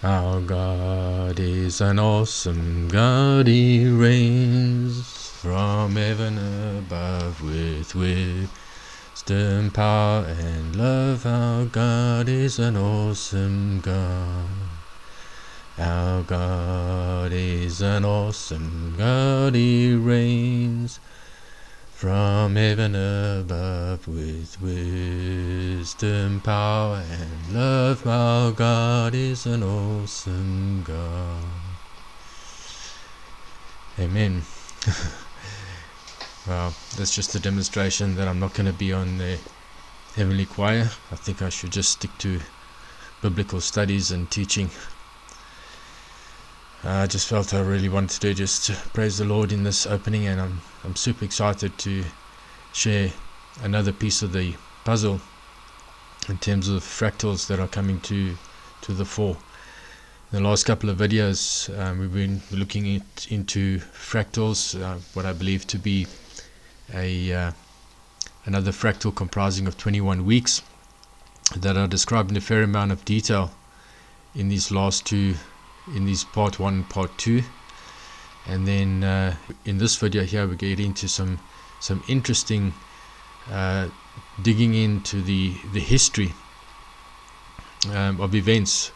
Our God is an awesome God, He reigns from heaven above with wisdom, power and love. Our God is an awesome God. Our God is an awesome God, He reigns from heaven above with wisdom, power and love. Our God is an awesome God. Amen. Well, that's just a demonstration that I'm not going to be on the heavenly choir. I think I should just stick to biblical studies and teaching. I just felt I really wanted to do just praise the Lord in this opening, and I'm super excited to share another piece of the puzzle in terms of fractals that are coming to the fore. In the last couple of videos, we've been looking into fractals, what I believe to be another fractal comprising of 21 weeks that are described in a fair amount of detail in these last two, in these part 1 and part 2. And then in this video here we get into some interesting digging into the history of events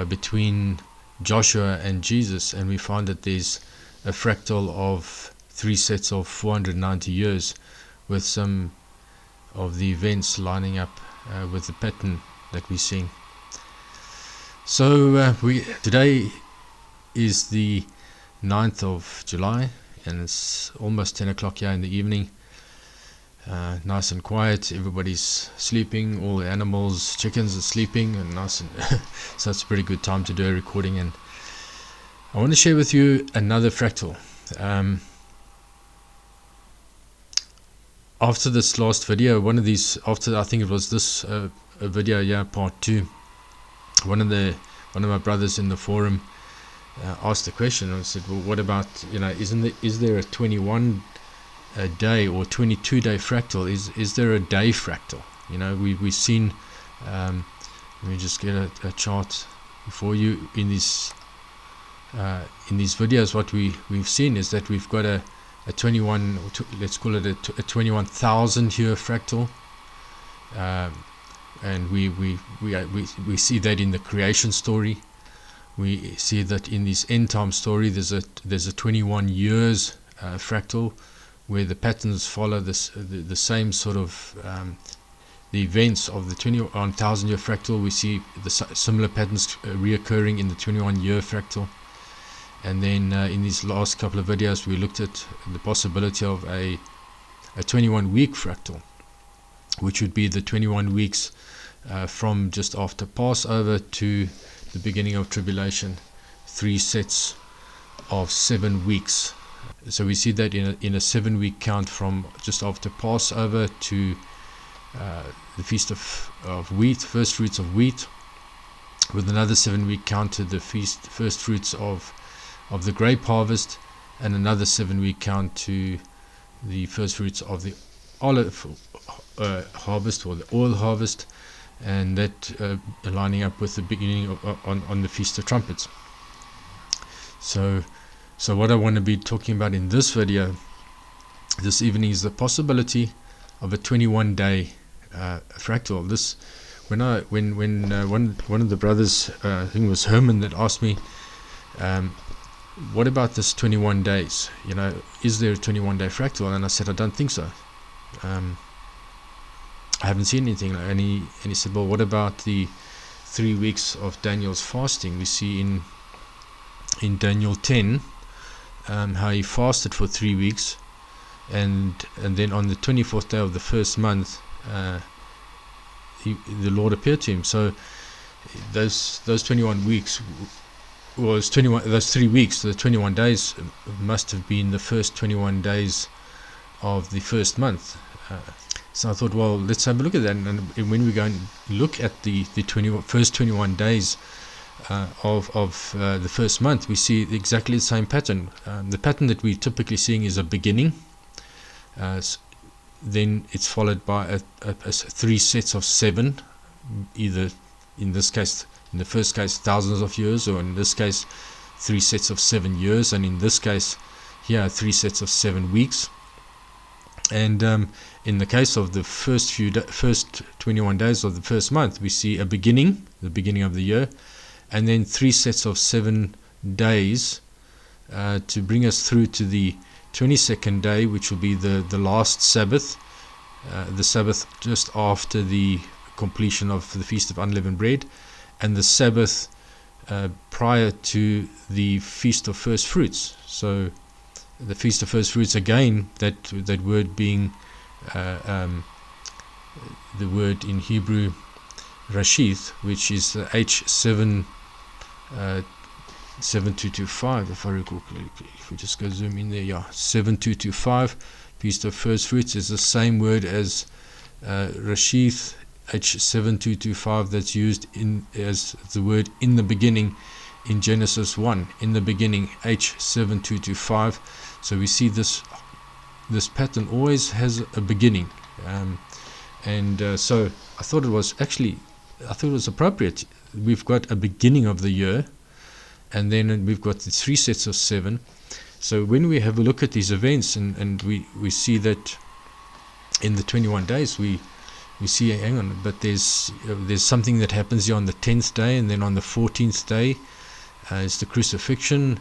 between Joshua and Jesus, and we find that there's a fractal of 3 sets of 490 years with some of the events lining up with the pattern that we're seeing. So today is the 9th of July, and it's almost 10 o'clock here in the evening. Nice and quiet, everybody's sleeping, all the animals, chickens are sleeping, and nice and so it's a pretty good time to do a recording. And I want to share with you another fractal. After this last video, one of these, after I think it was this video, yeah, part 2, one of my brothers in the forum asked the question, and I said, well, what about, is there a 21 day or 22 day fractal? Is there a day fractal? We've seen, let me just get a chart for you in these videos. What we've seen is that we've got a 21, let's call it a 21,000 year fractal, and we see that in the creation story. We see that in this end time story there's a 21 years fractal, where the patterns follow the same sort of the events of the 21,000 year fractal. We see the similar patterns reoccurring in the 21 year fractal. And then in these last couple of videos we looked at the possibility of a 21 week fractal, which would be the 21 weeks from just after Passover to the beginning of tribulation, 3 sets of 7 weeks. So we see that in a 7-week count from just after Passover to the feast of wheat, first fruits of wheat, with another 7-week count to the first fruits of the grape harvest, and another 7-week count to the first fruits of the olive harvest, or the oil harvest, and that lining up with the beginning on the Feast of Trumpets. So what I want to be talking about in this video this evening is the possibility of a 21 day fractal. This when one of the brothers, I think it was Herman, that asked me, what about this 21 days? Is there a 21 day fractal? And I said, I don't think so. I haven't seen anything. And he said, well, what about the 3 weeks of Daniel's fasting? We see in Daniel 10 how he fasted for 3 weeks, and then on the 24th day of the first month the Lord appeared to him. So those 21 weeks was 21, those 3 weeks, the 21 days must have been the first 21 days of the first month. So I thought, well, let's have a look at that. And when we go and look at the first 21 days of the first month, we see exactly the same pattern. The pattern that we're typically seeing is a beginning, then it's followed by 3 sets of 7, either in this case, in the first case, thousands of years, or in this case, 3 sets of 7 years, and in this case, here, 3 sets of 7 weeks. And in the case of the first 21 days of the first month, we see a beginning, the beginning of the year, and then 3 sets of 7 days to bring us through to the 22nd day, which will be the last Sabbath, the Sabbath just after the completion of the Feast of Unleavened Bread, and the Sabbath prior to the Feast of First Fruits. So the Feast of First Fruits, again, that word being the word in Hebrew Rashith, which is H7 7225, if I recall correctly. If we just go zoom in there, yeah, 7225, Feast of First Fruits, is the same word as Rashith H7225 that's used as the word in the beginning in Genesis 1. In the beginning, H7225. So we see this pattern always has a beginning, so I thought it was appropriate. We've got a beginning of the year, and then we've got the 3 sets of 7. So when we have a look at these events, and we see that in the 21 days, we see, hang on, but there's something that happens here on the 10th day, and then on the 14th day is the crucifixion,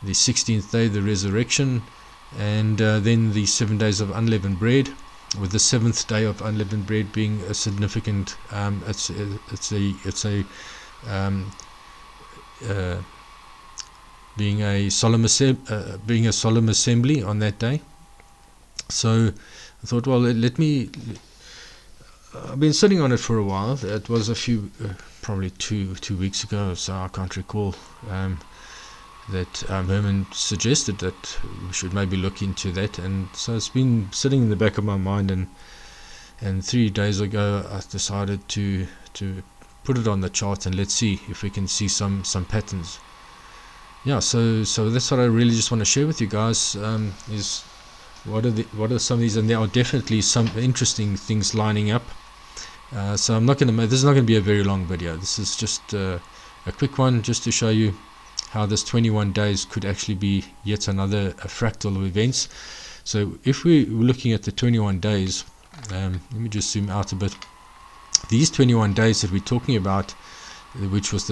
the 16th day the resurrection, and then the 7 days of unleavened bread, with the 7th day of unleavened bread being a significant being a solemn assembly on that day. So I thought, well, I've been sitting on it for a while. It was a few, probably two weeks ago, so I can't recall, that Herman suggested that we should maybe look into that, and so it's been sitting in the back of my mind, and 3 days ago I decided to put it on the chart, and let's see if we can see some patterns. Yeah, so that's what I really just want to share with you guys, is what are some of these, and there are definitely some interesting things lining up. So I'm not going to. This is not going to be a very long video. This is just a quick one, just to show you how this 21 days could actually be yet another fractal of events. So if we're looking at the 21 days, let me just zoom out a bit. These 21 days that we're talking about, which would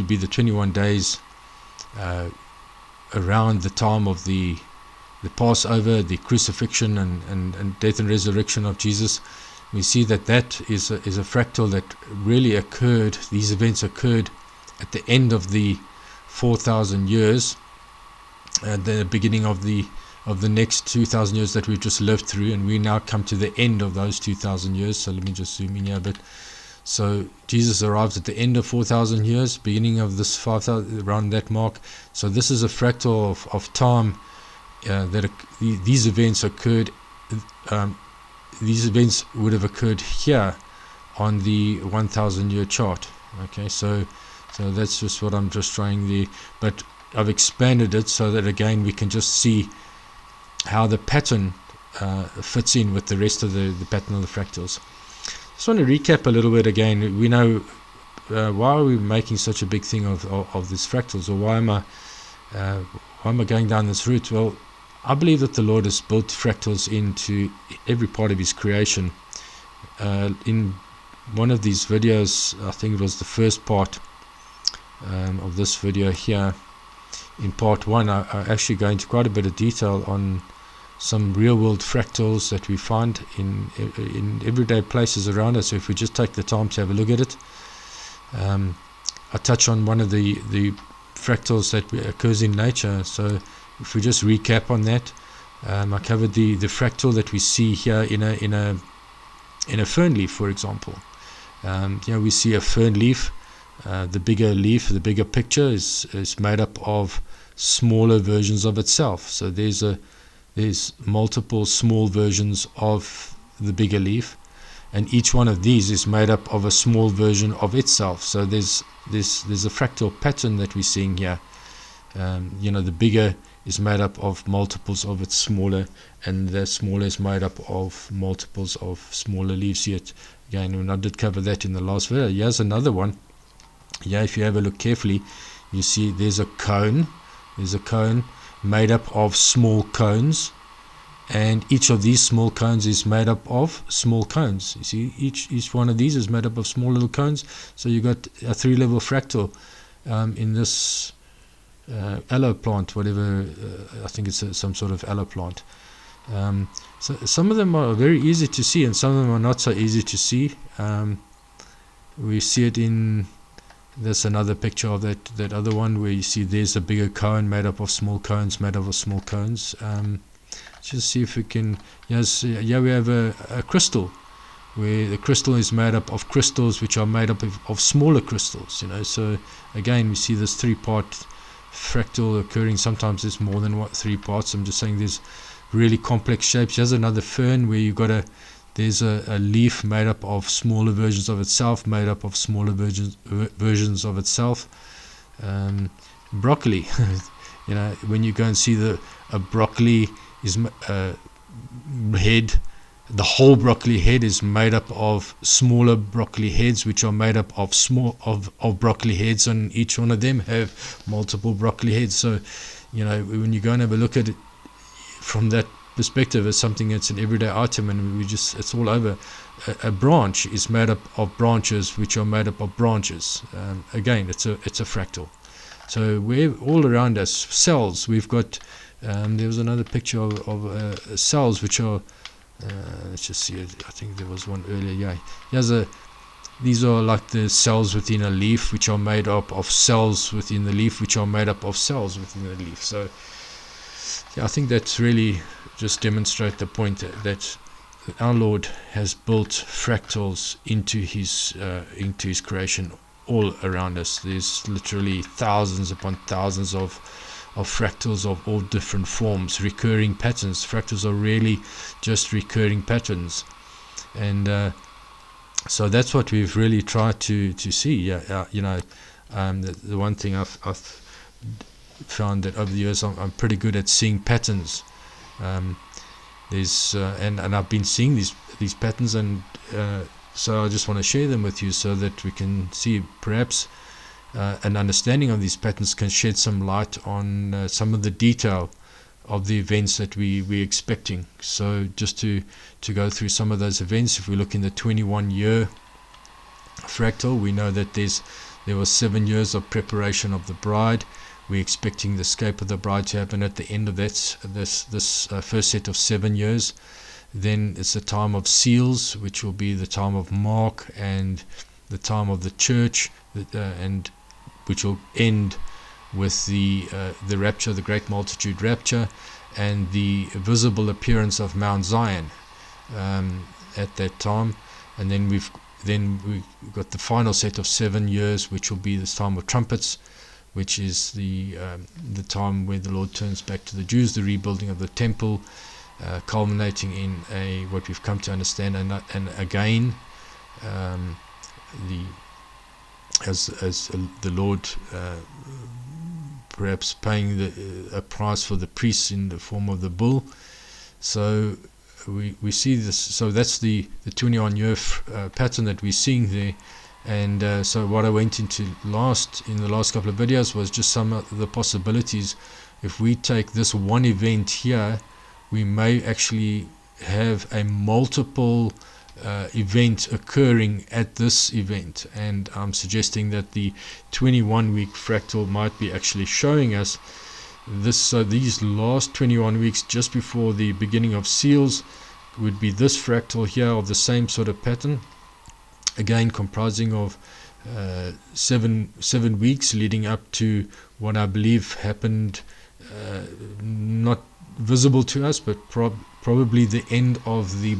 be the 21 days around the time of the Passover, the crucifixion, and death and resurrection of Jesus, we see that is a fractal that really occurred. These events occurred at the end of the 4,000 years, at the beginning of the next 2,000 years that we've just lived through, and we now come to the end of those 2,000 years. So let me just zoom in here a bit. So Jesus arrives at the end of 4,000 years, beginning of this 5,000, around that mark. So this is a fractal of time that these events occurred. These events would have occurred here on the 1,000 year chart. Okay, so that's just what I'm just trying there, but I've expanded it so that again we can just see how the pattern fits in with the rest of the pattern of the fractals. Just want to recap a little bit again. We know why are we making such a big thing of these fractals, or why am I going down this route? Well, I believe that the Lord has built fractals into every part of His creation. In one of these videos, I think it was the first part of this video here, in part 1, I actually go into quite a bit of detail on some real-world fractals that we find in everyday places around us. So if we just take the time to have a look at it, I touch on one of the fractals that occurs in nature. So if we just recap on that, I covered the fractal that we see here in a fern leaf, for example. We see a fern leaf. The bigger leaf, the bigger picture is made up of smaller versions of itself. So there's multiple small versions of the bigger leaf, and each one of these is made up of a small version of itself. So there's a fractal pattern that we're seeing here. The bigger is made up of multiples of its smaller, and the smaller is made up of multiples of smaller leaves, yet Again, and I did cover that in the last video. Here's another one. Yeah, if you have a look carefully, you see there's a cone. There's a cone made up of small cones, and each of these small cones is made up of small cones. You see, each one of these is made up of small little cones. So you got a 3-level fractal in this aloe plant, whatever. I think it's some sort of aloe plant. So some of them are very easy to see, and some of them are not so easy to see. We see it in there's another picture of that other one where you see there's a bigger cone made up of small cones, just see if we can. Yes, yeah, we have a crystal where the crystal is made up of crystals which are made up of smaller crystals, you know. So again, we see this 3-part fractal occurring. Sometimes there's more than 3 parts. I'm just saying there's really complex shapes. Here's another fern where you've got there's a leaf made up of smaller versions of itself, made up of smaller versions of itself. Broccoli, you know, when you go and see a broccoli is head, the whole broccoli head is made up of smaller broccoli heads, which are made up of broccoli heads, and each one of them have multiple broccoli heads. So, you know, when you go and have a look at it from that perspective, as something that's an everyday item, and it's all over. A branch is made up of branches which are made up of branches. Again, it's a fractal. So we're all around us. Cells, we've got there was another picture of cells which are let's just see it. I think there was one earlier. Yeah, these are like the cells within a leaf, which are made up of cells within the leaf, which are made up of cells within the leaf. So yeah, I think that's really just demonstrate the point that our Lord has built fractals into his creation all around us. There's literally thousands upon thousands of fractals of all different forms, recurring patterns. Fractals are really just recurring patterns, and so that's what we've really tried to see. You know, the one thing I've found that over the years I'm pretty good at seeing patterns. There's and I've been seeing these patterns, and so I just want to share them with you so that we can see perhaps an understanding of these patterns can shed some light on some of the detail of the events that we're expecting. So just to go through some of those events, if we look in the 21-year fractal, we know that there was 7 years of preparation of the bride. We're expecting the escape of the bride to happen at the end of this first set of 7 years. Then it's the time of seals, which will be the time of Mark and the time of the church, and which will end with the rapture, the great multitude rapture, and the visible appearance of Mount Zion at that time. And then we've got the final set of 7 years, which will be this time of trumpets, which is the time where the Lord turns back to the Jews, the rebuilding of the temple, culminating in what we've come to understand, and again, as the Lord perhaps paying a price for the priests in the form of the bull. So we see this. So that's the 21-year pattern that we're seeing there. And so what I went into in the last couple of videos was just some of the possibilities. If we take this one event here, we may actually have a multiple event occurring at this event, and I'm suggesting that the 21-week fractal might be actually showing us this. So these last 21 weeks just before the beginning of seals would be this fractal here of the same sort of pattern, again comprising of 7 weeks leading up to what I believe happened, not visible to us, but probably the end of the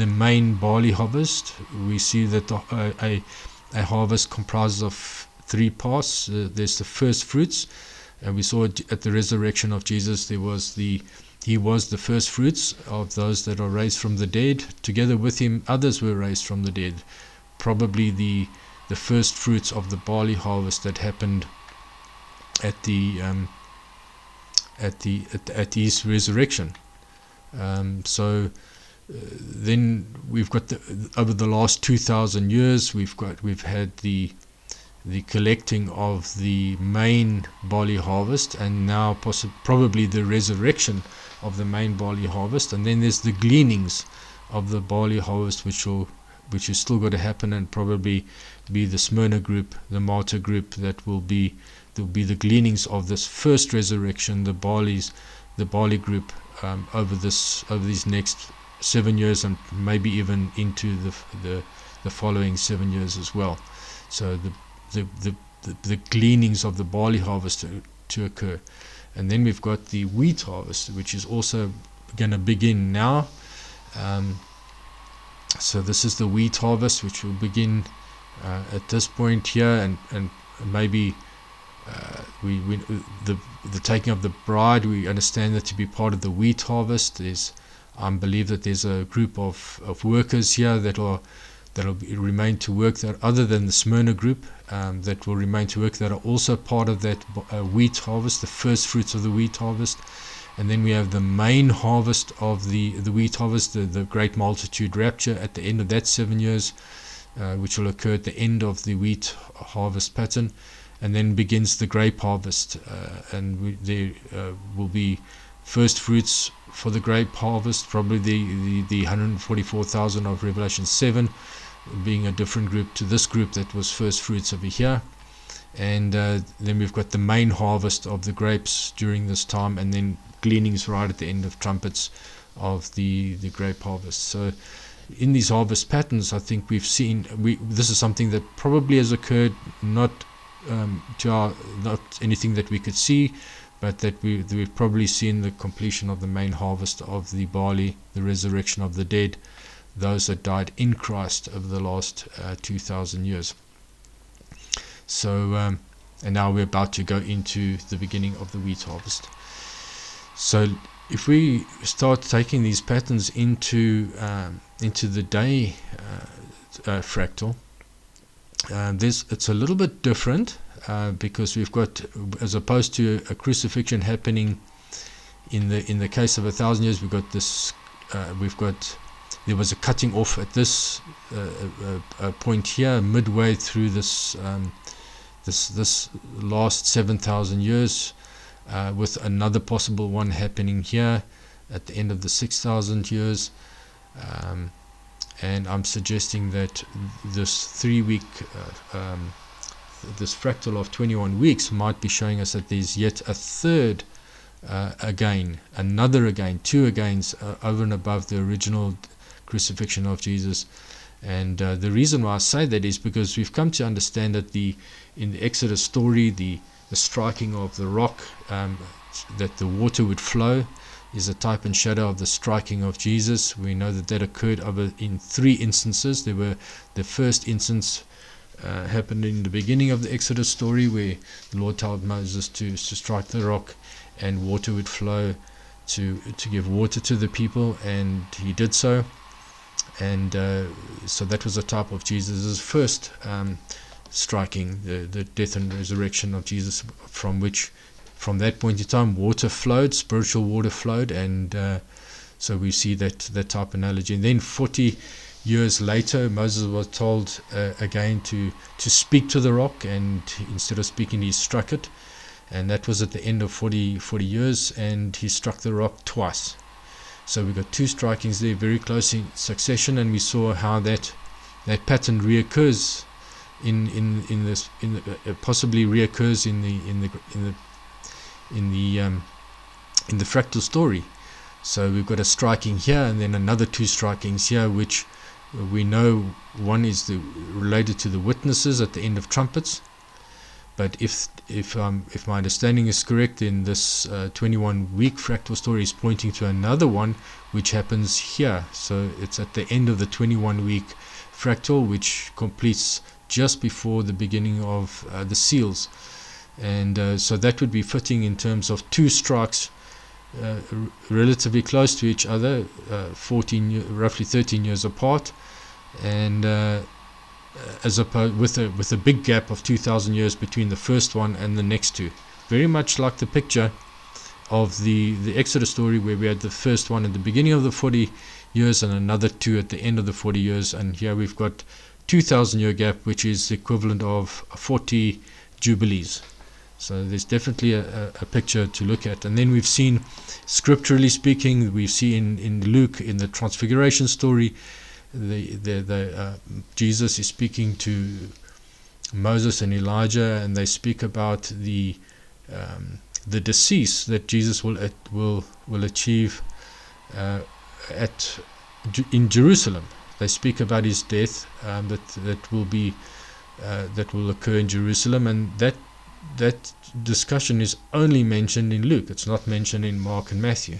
main barley harvest. We see that a harvest comprises of 3 parts. There's the first fruits, and we saw it at the resurrection of Jesus. He was the first fruits of those that are raised from the dead. Together with him, others were raised from the dead. Probably the first fruits of the barley harvest that happened at his resurrection. So then we've got over the last 2,000 years, we've had the collecting of the main barley harvest, and now probably the resurrection of the main barley harvest, and then there's the gleanings of the barley harvest, which is still going to happen, and probably be the Smyrna group, the martyr group, that will be the gleanings of this first resurrection, the barley group, over these next 7 years, and maybe even into the following 7 years as well. So the gleanings of the barley harvest to occur. And then we've got the wheat harvest, which is also going to begin now. So this is the wheat harvest, which will begin at this point here, and maybe the taking of the bride, we understand that to be part of the wheat harvest. I believe that there's a group of workers here that'll remain to work, that other than the Smyrna group, that will remain to work, that are also part of that wheat harvest, the first fruits of the wheat harvest. And then we have the main harvest of the wheat harvest, the great multitude rapture at the end of that 7 years, which will occur at the end of the wheat harvest pattern. And then begins the grape harvest, and there will be first fruits for the grape harvest, probably the 144,000 of Revelation 7, being a different group to this group that was first fruits over here. And then we've got the main harvest of the grapes during this time, and then gleanings right at the end of trumpets of the grape harvest. So in these harvest patterns, I think we've seen, this is something that probably has occurred, not anything that we could see, but that we've probably seen the completion of the main harvest of the barley, the resurrection of the dead, those that died in Christ over the last 2,000 years. So, and now we're about to go into the beginning of the wheat harvest. So, if we start taking these patterns into the day fractal, it's a little bit different, because we've got, as opposed to a crucifixion happening in the case of 1,000 years, we've got this. There was a cutting off at this point here, midway through this last 7,000 years, with another possible one happening here at the end of the 6,000 years. And I'm suggesting that this 3-week, this fractal of 21 weeks might be showing us that there's yet a third again, two agains over and above the original crucifixion of Jesus. And the reason why I say that is because we've come to understand that in the Exodus story, the striking of the rock, that the water would flow, is a type and shadow of the striking of Jesus. We know that occurred in 3 instances. The first instance happened in the beginning of the Exodus story, where the Lord told Moses to strike the rock and water would flow to give water to the people, and he did so. And so that was a type of Jesus' first striking, the death and resurrection of Jesus, from that point in time water flowed, spiritual water flowed. And so we see that type analogy. And then 40 years later, Moses was told again to speak to the rock, and instead of speaking, he struck it. And that was at the end of 40 years, and he struck the rock twice. So we got 2 strikings there, very close in succession, and we saw how that pattern reoccurs possibly reoccurs in the fractal story. So we've got a striking here, and then another 2 strikings here, which we know one is related to the witnesses at the end of trumpets. But if my understanding is correct, then this 21-week fractal story is pointing to another one which happens here. So it's at the end of the 21-week fractal, which completes just before the beginning of the seals. And so that would be fitting in terms of 2 strikes relatively close to each other, roughly 13 years apart, and as opposed with a big gap of 2,000 years between the first one and the next 2. Very much like the picture of the Exodus story, where we had the first one at the beginning of the 40 years and another 2 at the end of the 40 years. And here we've got 2,000-year gap, which is the equivalent of 40 jubilees. So there's definitely a picture to look at. And then we've seen, scripturally speaking, we see in Luke, in the Transfiguration story, Jesus is speaking to Moses and Elijah, and they speak about the decease that Jesus will achieve in Jerusalem. They speak about his death that will occur in Jerusalem, and that discussion is only mentioned in Luke. It's not mentioned in Mark and Matthew.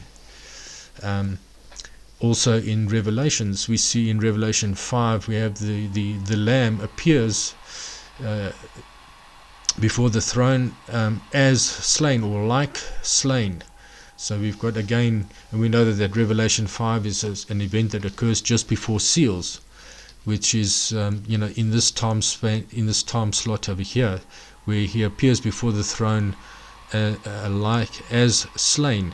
Also in Revelations, we see in Revelation 5, we have the Lamb appears before the throne as slain, or like slain. So we've got, again, and we know that Revelation 5 is an event that occurs just before seals, which is in this time span, in this time slot over here, where he appears before the throne like as slain.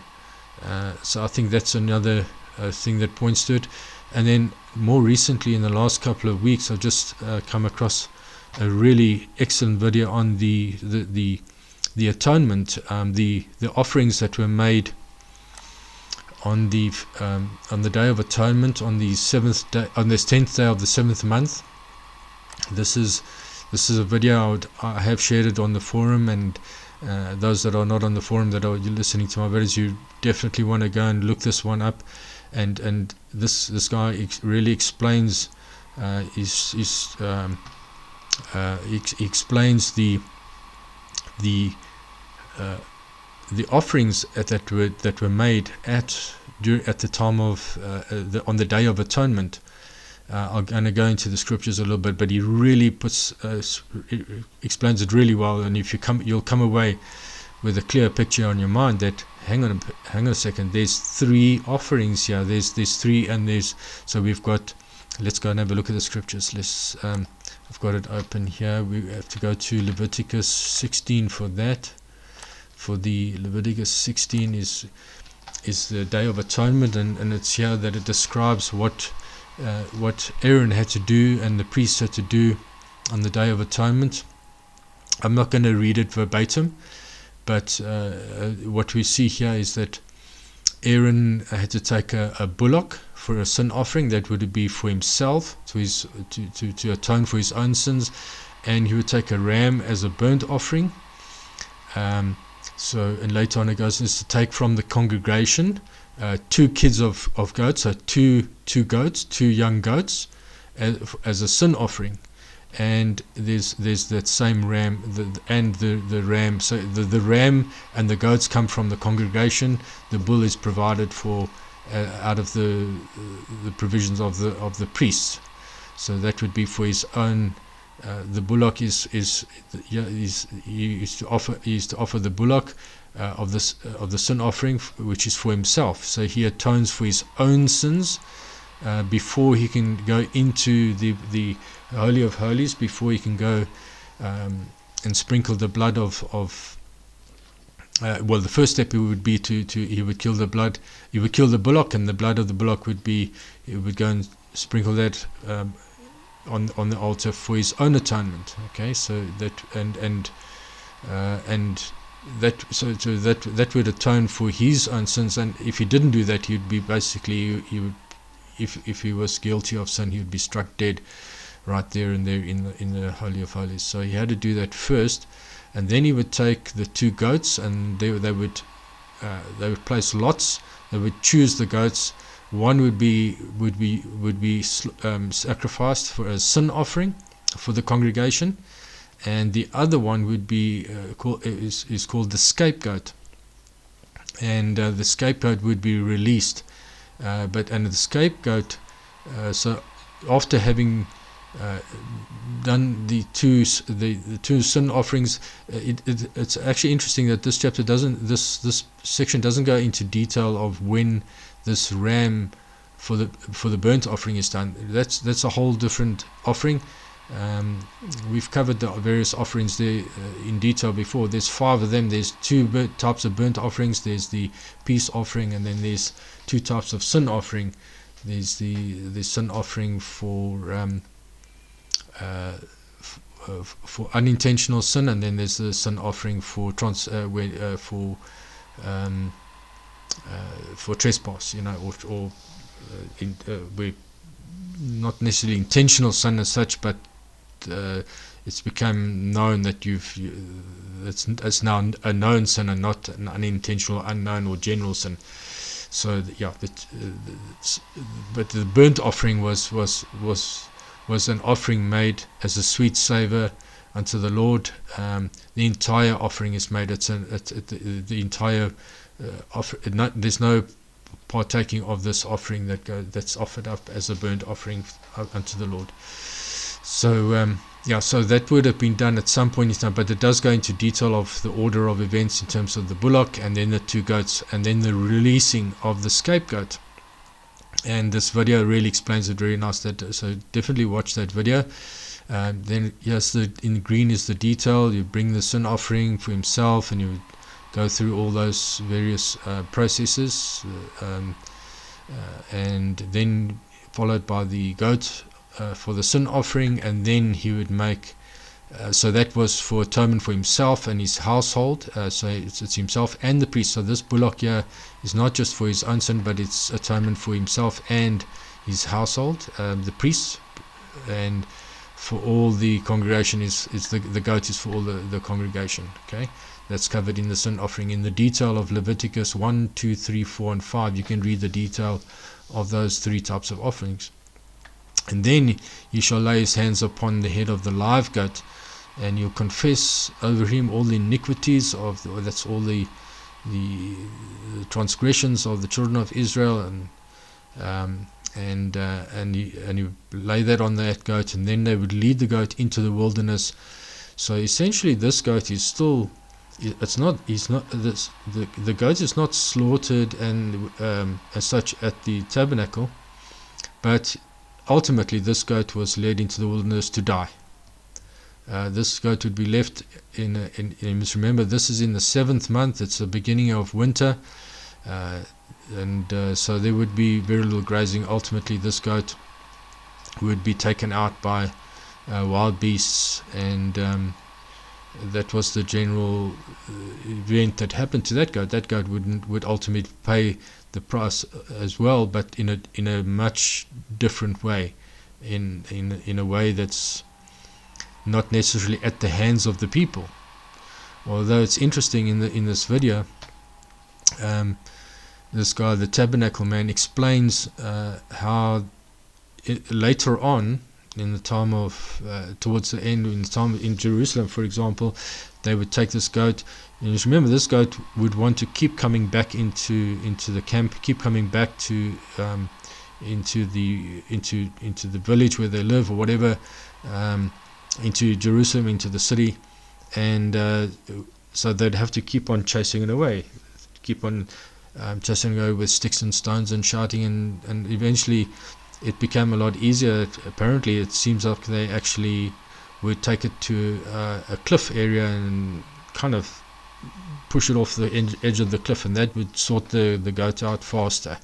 So I think that's another thing that points to it. And then more recently, in the last couple of weeks, I've just come across a really excellent video on the atonement, the offerings that were made on the Day of Atonement, on the 7th day, on this 10th day of the 7th month. This is a video I have shared it on the forum, and those that are not on the forum that are listening to my videos, you definitely want to go and look this one up. And this guy really explains he explains the offerings that were made at the time of on the Day of Atonement. I'm going to go into the scriptures a little bit, but he really explains it really well. And if you'll come away with a clear picture on your mind that hang on a second, there's 3 offerings here. There's 3, and so we've got. Let's go and have a look at the scriptures. I've got it open here. We have to go to Leviticus 16 for that. For the Leviticus 16 is the Day of Atonement, and it's here that it describes what Aaron had to do and the priests had to do on the Day of Atonement. I'm not going to read it verbatim, but what we see here is that Aaron had to take a bullock for a sin offering. That would be for himself, to atone for his own sins, and he would take a ram as a burnt offering. And later on it goes is to take from the congregation 2 kids of goats, so two goats, 2 young goats, as a sin offering. And there's that same ram, the ram. So the ram and the goats come from the congregation. The bull is provided for out of the provisions of the priests. So that would be for his own. The bullock he is to offer the bullock of the sin offering, which is for himself. So he atones for his own sins before he can go into the Holy of Holies, before he can go and sprinkle the blood of the first step would be he would kill the bullock, and the blood of the bullock would go and sprinkle that on the altar for his own atonement. Okay, so that that would atone for his own sins. And if he didn't do that, he'd be basically if he was guilty of sin, he would be struck dead right there and there in the Holy of Holies. So he had to do that first, and then he would take the 2 goats, and they would place lots. They would choose the goats. One would be sacrificed for a sin offering for the congregation, and the other one would be called the scapegoat, and the scapegoat would be released. And the scapegoat, so after having done the two sin offerings, it's actually interesting that this chapter this section doesn't go into detail of when this ram for the burnt offering is done. That's a whole different offering. We've covered the various offerings there in detail before. There's 5 of them. There's 2 types of burnt offerings. There's the peace offering, and then there's 2 types of sin offering There's the sin offering for unintentional sin, and then there's the sin offering for trespass, or where not necessarily intentional sin as such, but it's become known that it's now a known sin and not an unintentional, unknown, or general sin. So but the burnt offering was an offering made as a sweet savor unto the Lord. The entire offering is made. The entire there's no partaking of this offering that's offered up as a burnt offering unto the Lord. So so that would have been done at some point in time, but it does go into detail of the order of events in terms of the bullock, and then the 2 goats, and then the releasing of the scapegoat. And this video really explains it very nice. So definitely watch that video. Then yes, in green is the detail. You bring the sin offering for himself, and you go through all those various processes, and then followed by the goat for the sin offering, and then he would make so that was for atonement for himself and his household. So it's himself and the priest. So this bullock here is not just for his own sin, but it's atonement for himself and his household, the priests, and for all the congregation is the goat is for all the congregation. Okay, that's covered in the sin offering. In the detail of Leviticus 1, 2, 3, 4, and 5, you can read the detail of those 3 types of offerings. And then he shall lay his hands upon the head of the live goat, and you'll confess over him all the iniquities that's all the transgressions of the children of Israel, and you lay that on that goat, and then they would lead the goat into the wilderness. So essentially, this goat is still, the goat is not slaughtered and as such at the tabernacle, but ultimately this goat was led into the wilderness to die. This goat would be left you must remember, this is in the 7th month. It's the beginning of winter, so there would be very little grazing. Ultimately, this goat would be taken out by wild beasts, and that was the general event that happened to that goat. That goat would ultimately pay the price as well, but in a much different way, in a way that's not necessarily at the hands of the people. Although it's interesting in this video, this guy, the tabernacle man, explains how later on in the time of towards the end, in the time in Jerusalem, for example, they would take this goat, and just remember, this goat would want to keep coming back into the camp, keep coming back to into the village where they live, or whatever, into Jerusalem, into the city, and so they'd have to keep on chasing it away, keep on chasing it away with sticks and stones and shouting, and eventually it became a lot easier. Apparently, it seems like they actually would take it to a cliff area and kind of push it off the edge of the cliff, and that would sort the goat out faster.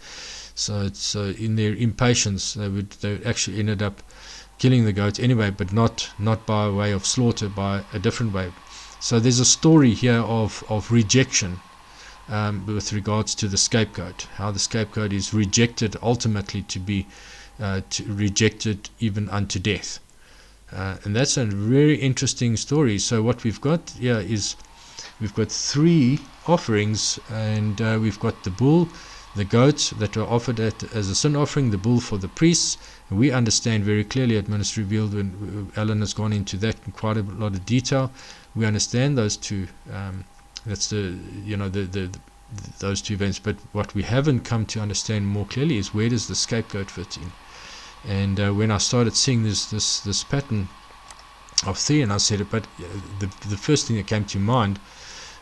So in their impatience, they actually ended up killing the goat anyway, but not by way of slaughter, by a different way. So there's a story here of rejection with regards to the scapegoat, how the scapegoat is rejected ultimately to be rejected even unto death, and that's a very interesting story. So what we've got here is we've got 3 offerings, and we've got the bull, the goats that were offered as a sin offering, the bull for the priests. And we understand very clearly at Ministry Revealed, when Alan has gone into that in quite a lot of detail, we understand those 2. That's those 2 events. But what we haven't come to understand more clearly is, where does the scapegoat fit in? And when I started seeing this pattern of 3, and I said, but the first thing that came to mind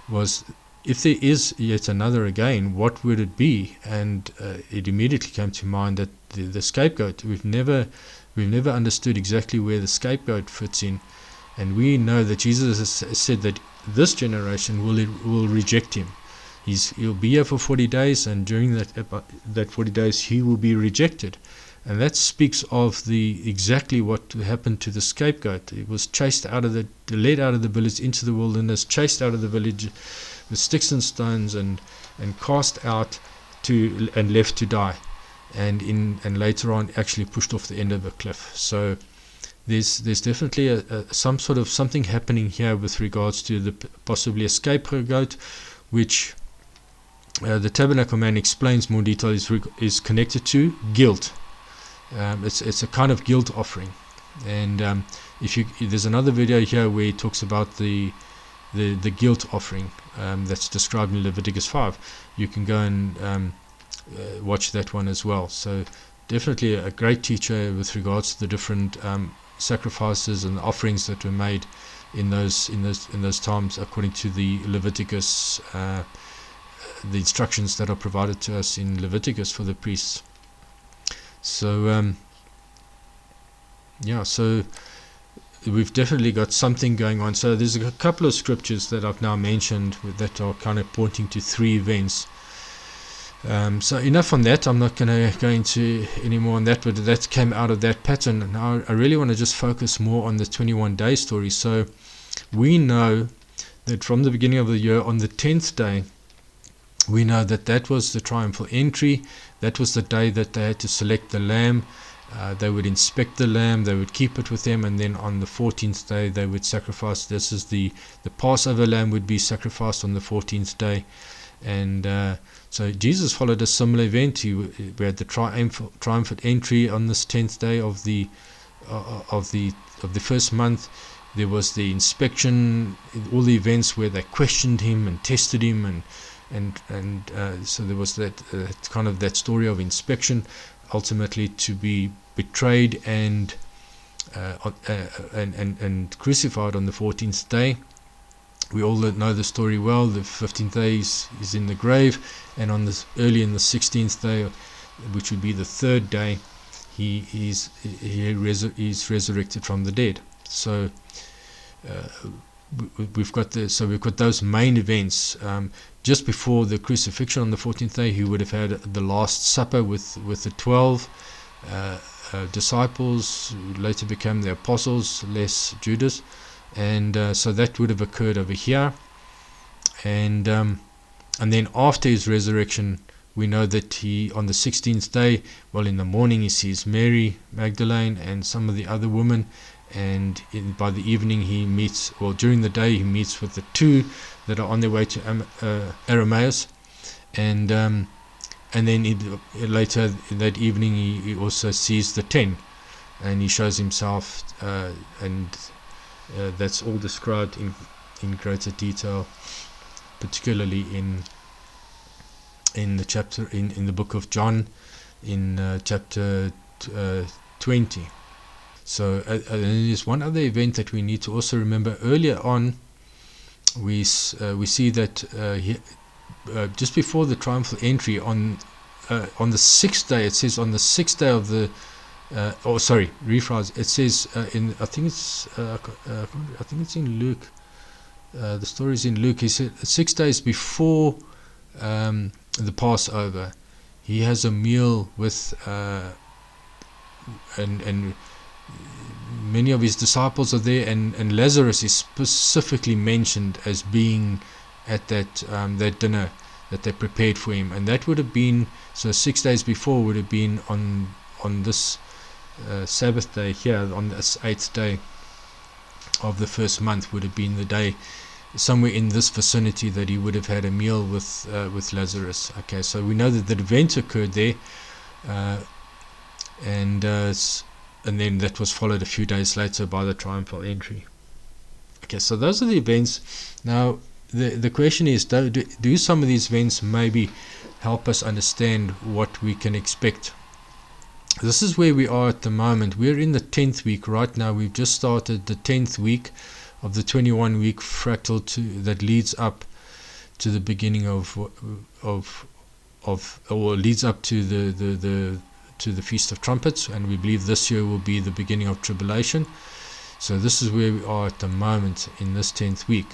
was, if there is yet another again, what would it be? And it immediately came to mind that the scapegoat, we've never understood exactly where the scapegoat fits in, and we know that Jesus has said that this generation will reject him. He'll be here for 40 days, and during that 40 days he will be rejected. And that speaks of exactly what happened to the scapegoat. He was chased out of led out of the village into the wilderness, chased out of the village with sticks and stones, and cast out and left to die, and later on actually pushed off the end of a cliff. So there's definitely some sort of something happening here with regards to possibly a scapegoat, which the Tabernacle Man explains more detail is connected to guilt. It's a kind of guilt offering, and there's another video here where he talks about the guilt offering that's described in Leviticus 5. You can go and watch that one as well. So definitely a great teacher with regards to the different sacrifices and offerings that were made in those times, according to the Leviticus, the instructions that are provided to us in Leviticus for the priests. So so we've definitely got something going on. So there's a couple of scriptures that I've now mentioned that are kind of pointing to three events. So enough on that. I'm not going to go into any more on that, but that came out of that pattern. Now I really want to just focus more on the 21-day story. So we know that from the beginning of the year, on the 10th day, we know that was the triumphal entry. That was the day that they had to select the lamb. They would inspect the lamb, they would keep it with them, and then on the 14th day they would sacrifice. This is the Passover lamb would be sacrificed on the 14th day. And so Jesus followed a similar event. We had the triumphant entry on this 10th day of the first month. There was the inspection, all the events where they questioned him and tested him, and so there was that kind of that story of inspection, ultimately to be betrayed and crucified on the 14th day. We all know the story well. The 15th day is in the grave, and early in the 16th day, which would be the third day, he is resurrected from the dead. So we've got those main events. Just before the crucifixion on the 14th day, he would have had the Last Supper with the 12 disciples, who later became the apostles, less Judas, and so that would have occurred over here. And then after his resurrection, we know that he, on the 16th day, in the morning he sees Mary Magdalene and some of the other women, and by the evening he meets, during the day he meets with the two that are on their way to Aramaeus, and then later that evening he also sees the 10, and he shows himself, and that's all described in greater detail, particularly in the chapter in the book of John, in chapter 20. So there's one other event that we need to also remember. Earlier on, we see that just before the triumphal entry, on the sixth day, it says on the sixth day of the rephrase. It says I think it's in Luke. The story is in Luke. He said 6 days before the Passover, he has a meal with and many of his disciples are there, and Lazarus is specifically mentioned as being at that dinner that they prepared for him, and that would have been, so 6 days before would have been on this Sabbath day here, on this 8th day of the first month, would have been the day somewhere in this vicinity that he would have had a meal with Lazarus. Okay, so we know that the event occurred there, and then that was followed a few days later by the triumphal entry. Okay, so those are the events. Now the question is, do some of these events maybe help us understand what we can expect? This is where we are at the moment. We're in the 10th week right now. We've just started the 10th week of the 21-week fractal that leads up to the beginning or leads up to the Feast of Trumpets, and we believe this year will be the beginning of tribulation. So this is where we are at the moment in this 10th week.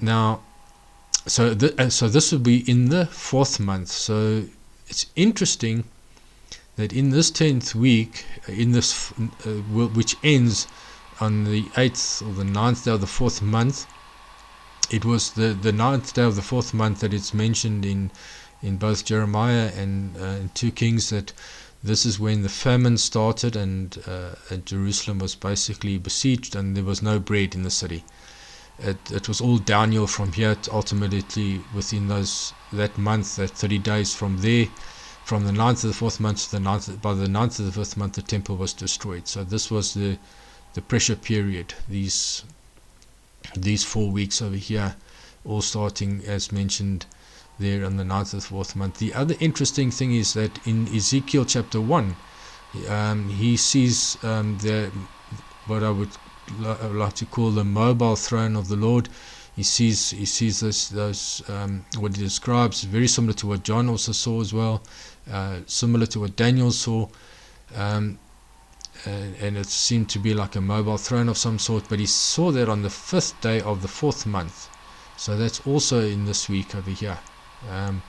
Now, so this would be in the 4th month. So it's interesting that in this 10th week, in this which ends on the 8th or the 9th day of the 4th month, it was the 9th day of the 4th month that it's mentioned in both Jeremiah and in 2 Kings, that this is when the famine started, and Jerusalem was basically besieged, and there was no bread in the city. It was all downhill from here to ultimately within that month, that 30 days from there, from the 9th of the 4th month to the 9th. By the 9th of the 5th month, the temple was destroyed. So this was the pressure period. These 4 weeks over here, all starting as mentioned there on the 9th of the 4th month. The other interesting thing is that in Ezekiel chapter 1, he sees what I would like to call the mobile throne of the Lord. He sees those what he describes, very similar to what John also saw as well, similar to what Daniel saw, and it seemed to be like a mobile throne of some sort. But he saw that on the 5th day of the 4th month, so that's also in this week over here. And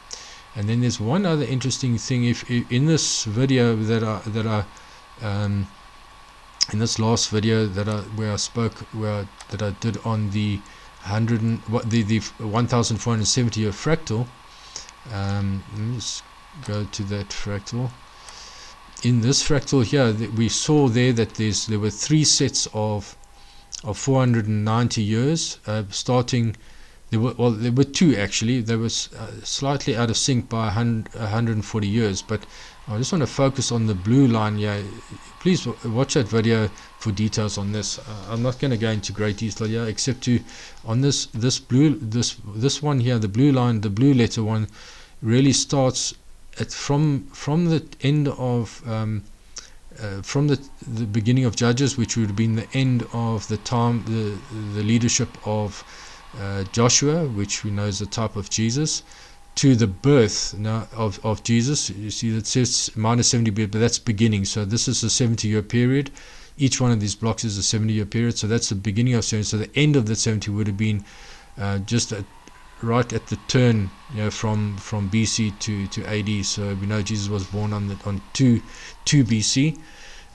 then there's one other interesting thing. If in this video that I in this last video that I did on the 1470 year fractal, let me just go to that fractal. In this fractal here, we saw there that there were 3 sets of 490 years, starting. There were 2 actually. They were slightly out of sync by 140 years, but I just want to focus on the blue line here. Please watch that video for details on this. I'm not going to go into great detail here, except to on this one here, the blue line, the blue letter one, really starts from the end of from the beginning of Judges, which would have been the end of the time, the leadership of Joshua, which we know is the type of Jesus, to the birth now of Jesus. You see that says minus 70, but that's beginning. So this is a 70-year period. Each one of these blocks is a 70-year period. So that's the beginning of 70. So the end of that 70 would have been just right at the turn, from BC to AD. So we know Jesus was born on 2 BC.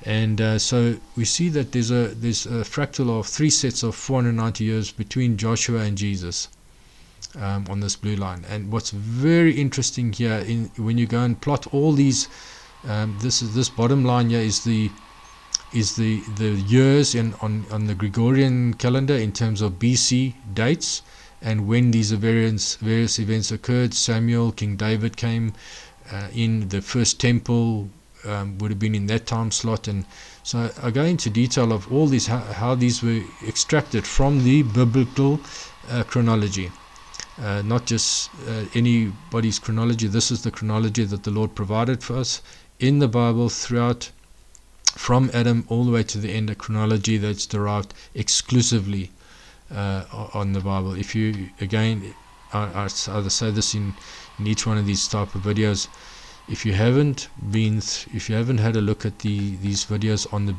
And so we see that there's a fractal of 3 sets of 490 years between Joshua and Jesus on this blue line. And what's very interesting here, when you go and plot all these, this bottom line here is the years on the Gregorian calendar in terms of BC dates and when these various events occurred. Samuel, King David came in, the first temple would have been in that time slot. And so I go into detail of all these, how these were extracted from the biblical chronology, not just anybody's chronology. This is the chronology that the Lord provided for us in the Bible throughout, from Adam all the way to the end, a chronology that's derived exclusively on the Bible. If you, again, I either say this in each one of these type of videos, if you haven't had a look at these videos on the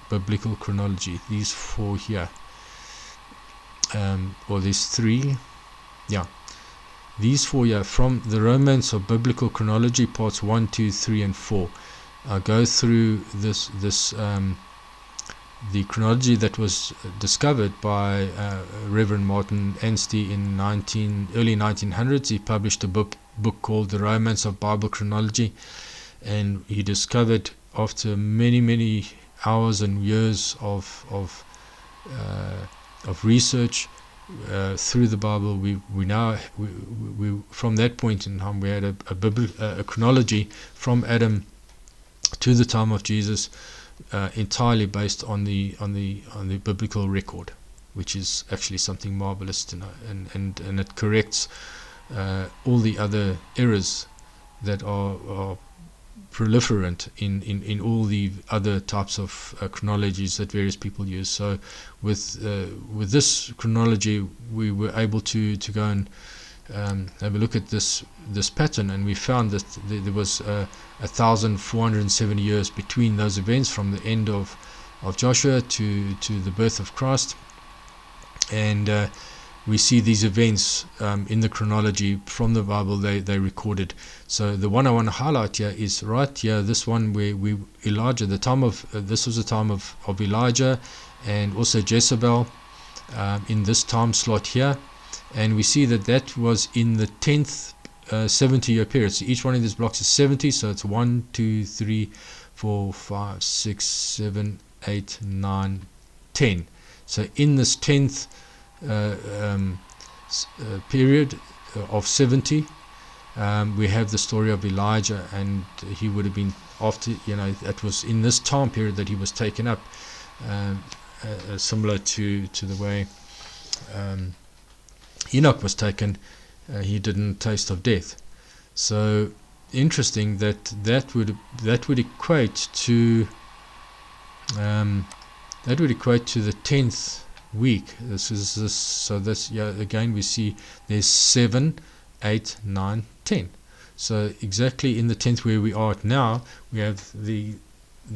biblical chronology, these 4 here, or these 3, these 4 here, from the Romance of Biblical Chronology, parts 1, 2, 3, and 4. I'll go through this the chronology that was discovered by Reverend Martin Anstey in early 1900s. He published a book called The Romance of Bible Chronology, and he discovered, after many hours and years of research through the Bible, we from that point in time we had a chronology from Adam to the time of Jesus, entirely based on the biblical record, which is actually something marvelous to know, and it corrects all the other errors that are proliferant in all the other types of chronologies that various people use. So with this chronology, we were able to go and have a look at this pattern, and we found that there was 1,470 years between those events, from the end of Joshua to the birth of Christ. And we see these events in the chronology from the Bible. They recorded. So the one I want to highlight here is right here, this one where Elijah, the time of this was the time of Elijah and also Jezebel, in this time slot here, and we see that was in the 10th 70-year period. So each one of these blocks is 70, so it's 1, 2, 3, 4, 5, 6, 7, 8, 9, 10. So in this 10th period of 70, we have the story of Elijah, and he would have been after, it was in this time period that he was taken up, similar to the way Enoch was taken. He didn't taste of death. So interesting that would equate to the 10th week. So this, again we see there's 7, 8, 9, 10. So exactly in the 10th where we are at now, we have the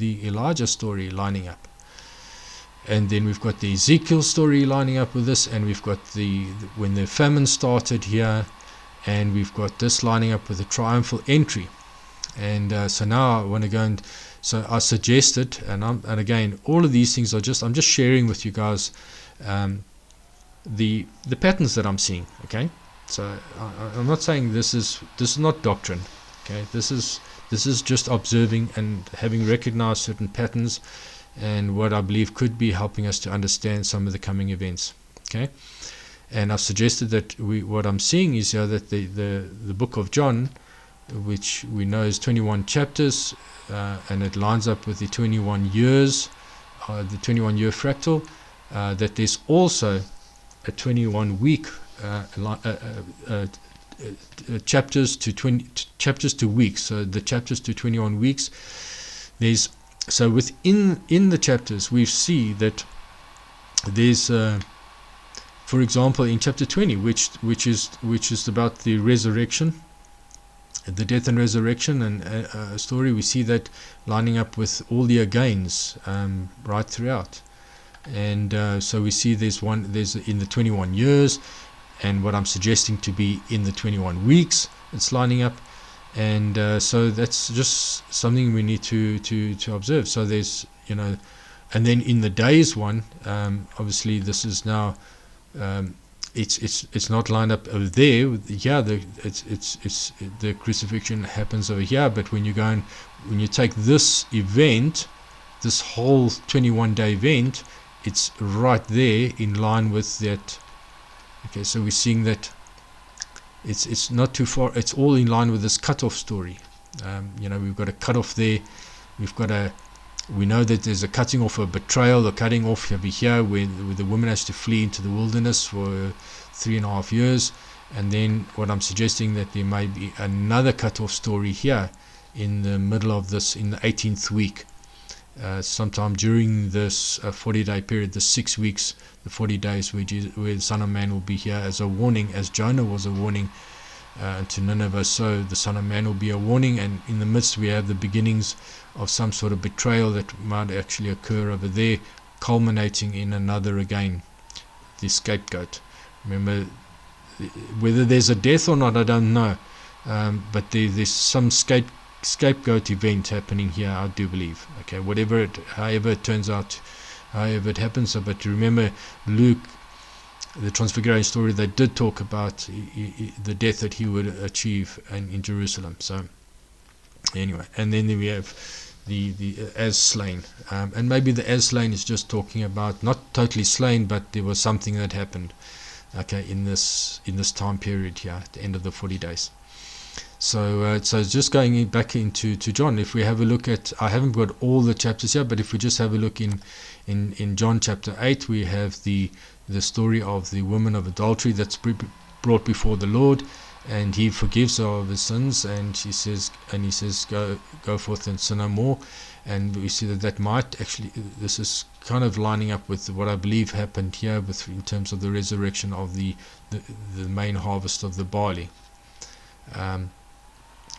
Elijah story lining up, and then we've got the Ezekiel story lining up with this, and we've got when the famine started here, and we've got this lining up with the triumphal entry. And so now I want to go, and so I suggested, and again, all of these things are I'm just sharing with you guys the patterns that I'm seeing. Okay, so I'm not saying this is not doctrine. Okay, this is just observing and having recognized certain patterns, and what I believe could be helping us to understand some of the coming events. Okay, and I've suggested that what I'm seeing is here that the book of John, which we know is 21 chapters, and it lines up with the 21 years, the 21-year fractal, that there's also a 21-week chapters to weeks. So the chapters to 21 weeks. So within the chapters, we see that there's, for example, in chapter 20, which is about the resurrection, the death and resurrection, and a story, we see that lining up with all the agains right throughout. And so we see there's in the 21 years, and what I'm suggesting to be in the 21 weeks, it's lining up. And so that's just something we need to observe. So there's, and then in the days one, obviously this is now, it's not lined up over there. Yeah, the crucifixion happens over here. But when you take this event, this whole 21-day event, it's right there in line with that. Okay, so we're seeing that it's not too far. It's all in line with this cut-off story. We've got a cut-off there. We know that there's a cutting off, a betrayal, a cutting off over here where the woman has to flee into the wilderness for 3.5 years. And then what I'm suggesting, that there may be another cut-off story here in the middle of this, in the 18th week. Sometime during this 40-day period, the 6 weeks, the 40 days, where the Son of Man will be here as a warning, as Jonah was a warning to Nineveh. So the Son of Man will be a warning, and in the midst we have the beginnings of some sort of betrayal that might actually occur over there, culminating in another again, the scapegoat. Remember, whether there's a death or not, I don't know, but there's some scapegoat event happening here, I do believe. Okay, however it turns out, however it happens. But remember, Luke, the Transfiguration story, they did talk about the death that he would achieve in Jerusalem. So anyway, and then we have the as slain, and maybe the as slain is just talking about not totally slain, but there was something that happened, okay, in this time period here at the end of the 40 days. So just going back into John, if we have a look at, I haven't got all the chapters here, but if we just have a look in John chapter 8, we have the story of the woman of adultery that's brought before the Lord, and he forgives her of his sins, and he says go forth and sin no more. And we see that might actually, this is kind of lining up with what I believe happened here in terms of the resurrection of the main harvest of the barley.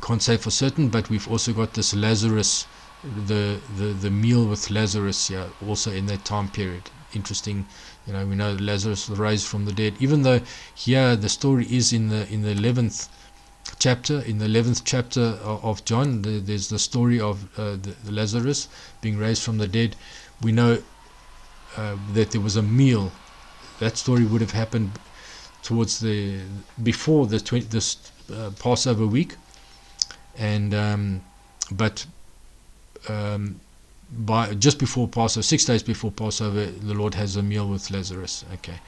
Can't say for certain, but we've also got this Lazarus, the meal with Lazarus here, also in that time period. interesting. We know Lazarus was raised from the dead, even though here the story is in the 11th chapter. In the 11th chapter of John, there's the story of the Lazarus being raised from the dead. We know that there was a meal. That story would have happened towards before this Passover week, and by just before Passover, 6 days before Passover, the Lord has a meal with Lazarus. Okay,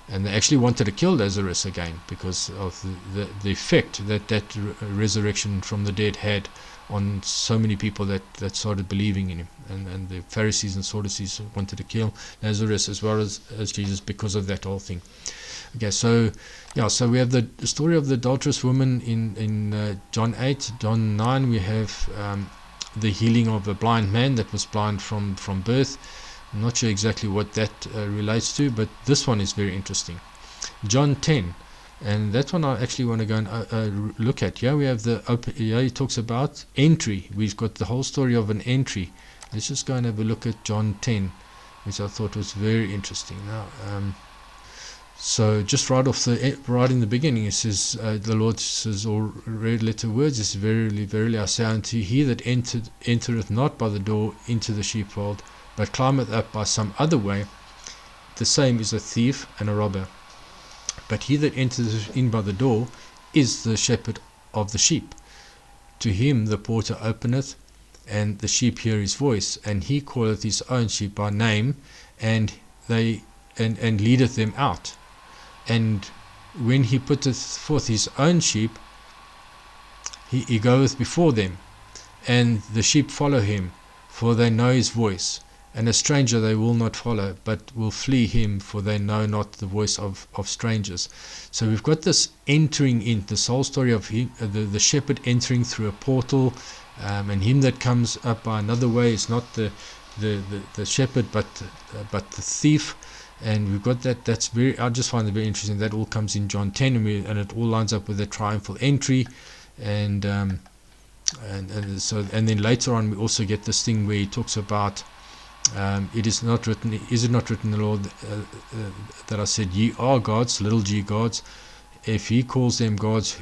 and they actually wanted to kill Lazarus again because of the effect that resurrection from the dead had on so many people that started believing in him, and the Pharisees and Sadducees wanted to kill Lazarus as well as Jesus because of that whole thing. Okay, so we have the story of the adulterous woman in John 8. John 9, we have the healing of a blind man that was blind from birth. I'm not sure exactly what that relates to, but this one is very interesting. John 10, and that one I actually want to go and look at. Here we have he talks about entry. We've got the whole story of an entry. Let's just go and have a look at John 10, which I thought was very interesting. Now, so just right in the beginning, it says, the Lord says, all red letter words, is verily, verily, I say unto you, he that entereth not by the door into the sheepfold, but climbeth up by some other way, the same is a thief and a robber. But he that entereth in by the door is the shepherd of the sheep. To him the porter openeth, and the sheep hear his voice, and he calleth his own sheep by name, and leadeth them out. And when he putteth forth his own sheep, he goeth before them, and the sheep follow him, for they know his voice. And a stranger they will not follow, but will flee him, for they know not the voice of strangers. So we've got this entering in, this whole story of him, the shepherd entering through a portal, and him that comes up by another way is not the shepherd, but the thief. And we've got that. That's very. I just find it very interesting. That all comes in John 10, and it all lines up with the triumphal entry, and then later on we also get this thing where he talks about, is it not written in the law that I said, ye are gods, little g gods, if he calls them gods,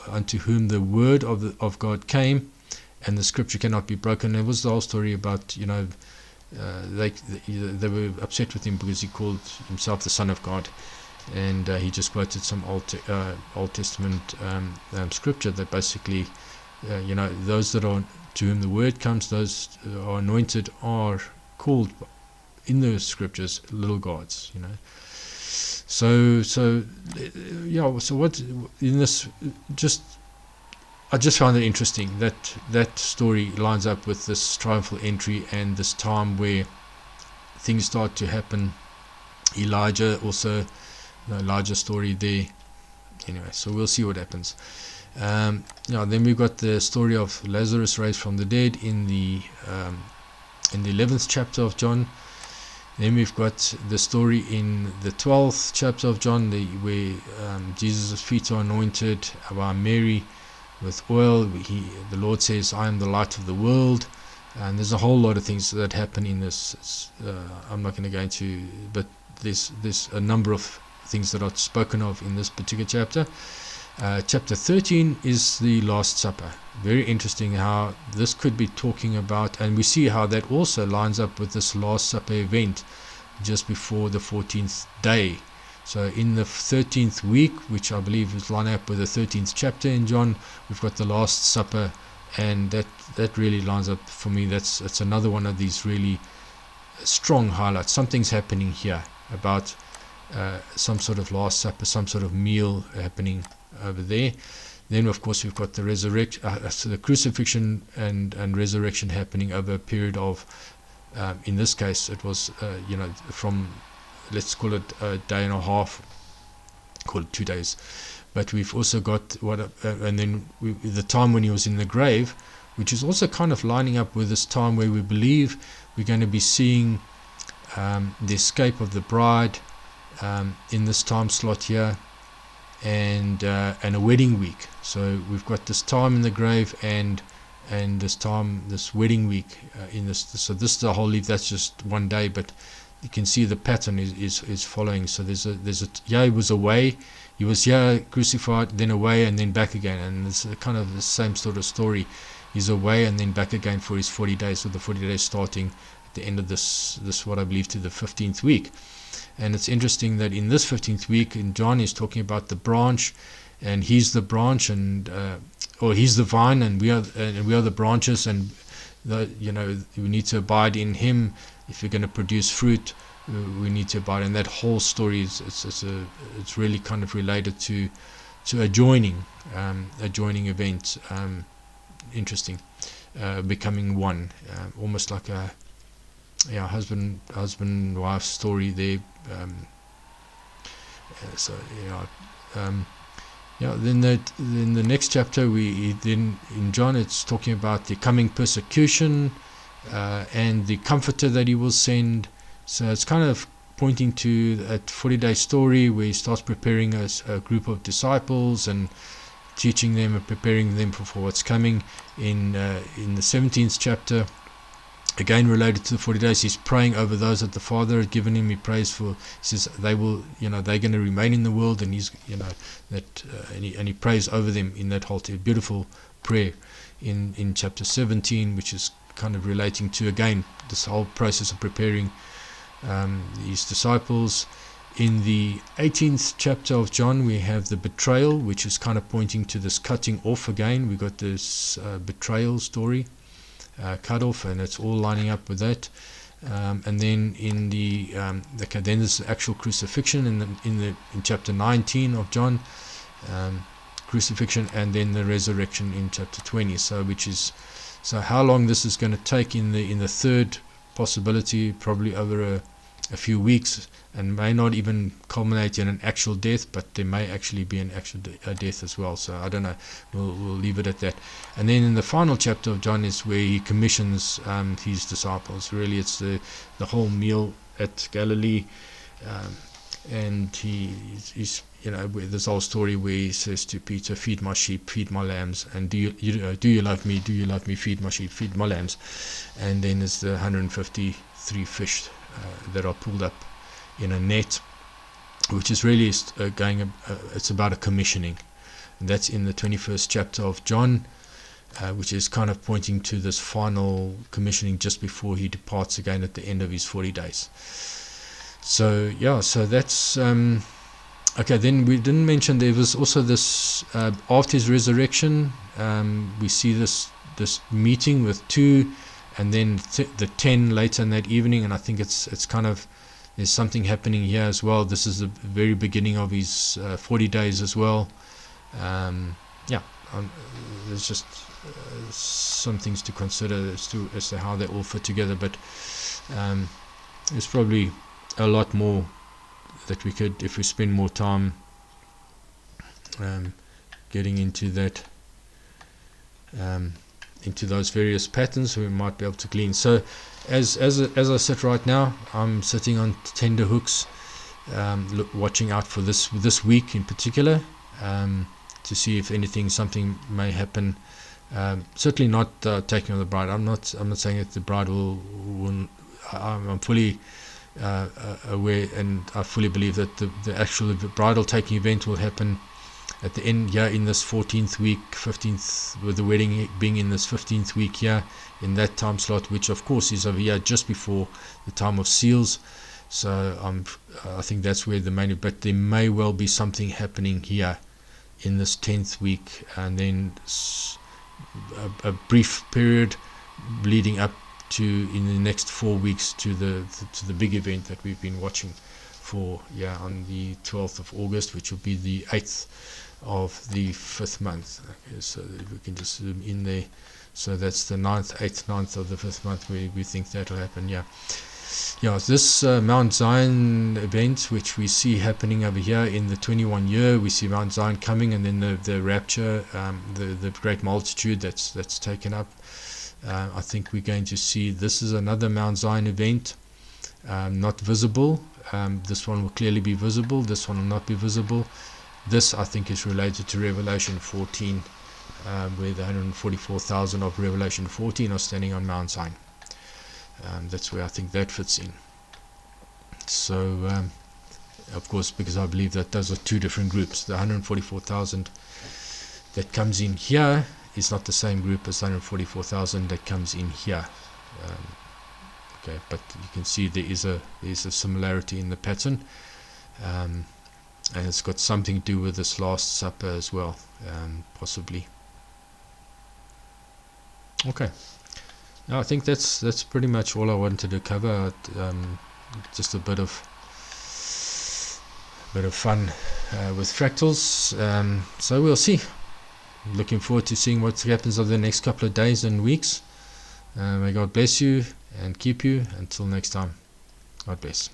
unto whom the word of God came, and the scripture cannot be broken. There was the whole story about, they were upset with him because he called himself the Son of God, and he just quoted some Old Testament scripture that basically, those that are to whom the word comes, those are anointed, are called in the scriptures little gods. So what in this, I just found it interesting that story lines up with this triumphal entry and this time where things start to happen. Elijah also, Elijah's story there. Anyway, so we'll see what happens. Then we've got the story of Lazarus raised from the dead in the 11th chapter of John. Then we've got the story in the 12th chapter of John, where Jesus' feet are anointed by Mary with oil. The Lord says, I am the light of the world, and there's a whole lot of things that happen in this. I'm not going to go into, but there's a number of things that are spoken of in this particular chapter. Chapter 13 is the Last Supper. Very interesting how this could be talking about, and we see how that also lines up with this Last Supper event just before the 14th day. So in the 13th week, which I believe is lining up with the 13th chapter in John, we've got the Last Supper, and that really lines up for me. That's another one of these really strong highlights. Something's happening here about some sort of Last Supper, some sort of meal happening over there. Then of course we've got the the crucifixion and resurrection happening over a period of, in this case it was from, let's call it a day and a half, call it 2 days. But we've also got and then the time when he was in the grave, which is also kind of lining up with this time where we believe we're going to be seeing the escape of the bride in this time slot here, and a wedding week. So we've got this time in the grave and this wedding week in this. So this is the whole leaf. That's just 1 day, but you can see the pattern is following. So there's a he was away, he was here crucified, then away, and then back again, and it's kind of the same sort of story. He's away and then back again for his 40 days, with the 40 days starting at the end of this what I believe to the 15th week. And it's interesting that in this 15th week, in John, he's talking about the branch, and he's the branch, and or he's the vine, and we are the branches, and we need to abide in him. If we're going to produce fruit, we need to abide. And that whole story it's really kind of related to a joining event. Interesting, becoming one, almost like a husband wife story there. Then the next chapter, then in John, it's talking about the coming persecution and the comforter that he will send. So it's kind of pointing to that 40-day story where he starts preparing a group of disciples and teaching them and preparing them for what's coming. In the 17th chapter, again related to the 40 days, he's praying over those that the Father had given him. He prays for, he says they will, they're going to remain in the world, and he's, and he prays over them in that whole beautiful prayer in chapter 17, which is kind of relating to, again, this whole process of preparing his disciples. In the 18th chapter of John, we have the betrayal, which is kind of pointing to this cutting off again. We got this betrayal story, cut off, and it's all lining up with that. And then in then there's the actual crucifixion in chapter 19 of John, crucifixion, and then the resurrection in chapter 20. So how long this is going to take in the third possibility, probably over a few weeks, and may not even culminate in an actual death, but there may actually be an actual death as well. So I don't know, we'll leave it at that. And then in the final chapter of John is where he commissions his disciples. Really, it's the whole meal at Galilee, and he's this whole story where he says to Peter, "Feed my sheep, feed my lambs," and do you love me? Do you love me? Feed my sheep, feed my lambs. And then there's the 153 fish that are pulled up in a net, which is really it's about a commissioning, and that's in the 21st chapter of John, which is kind of pointing to this final commissioning just before he departs again at the end of his 40 days. So that's okay. Then we didn't mention there was also this after his resurrection, we see this meeting with 2 and then the 10 later in that evening, and I think it's kind of, there's something happening here as well. This is the very beginning of his 40 days as well. There's just some things to consider as to how they all fit together, but there's probably a lot more that we could, if we spend more time getting into that, into those various patterns, we might be able to glean. So as I sit right now, I'm sitting on tender hooks, watching out for this week in particular, to see if something may happen. Certainly not taking on the bride. I'm not saying that the bride will I'm fully aware, and I fully believe that the actual bridal taking event will happen at the end here in this 14th week, 15th, with the wedding being in this 15th week here in that time slot, which of course is over here just before the time of seals. So I think that's where the main, but there may well be something happening here in this 10th week, and then a brief period leading up to, in the next 4 weeks, to the big event that we've been watching for, on the 12th of August, which will be the 8th of the 5th month. Okay, so we can just zoom in there. So that's the 9th of the 5th month where we think that will happen. This Mount Zion event, which we see happening over here in the 21 year, we see Mount Zion coming, and then the rapture, the great multitude that's taken up. I think we're going to see, this is another Mount Zion event, not visible. This one will clearly be visible, this one will not be visible. This, I think, is related to Revelation 14, where the 144,000 of Revelation 14 are standing on Mount Zion. That's where I think that fits in. So of course, because I believe that those are two different groups. The 144,000 that comes in here is not the same group as 144,000 that comes in here. Okay, but you can see there is a similarity in the pattern, and it's got something to do with this Last Supper as well, possibly. Okay, now I think that's pretty much all I wanted to cover. Just a bit of fun with fractals. So we'll see. Looking forward to seeing what happens over the next couple of days and weeks. May God bless you and keep you. Until next time, God bless.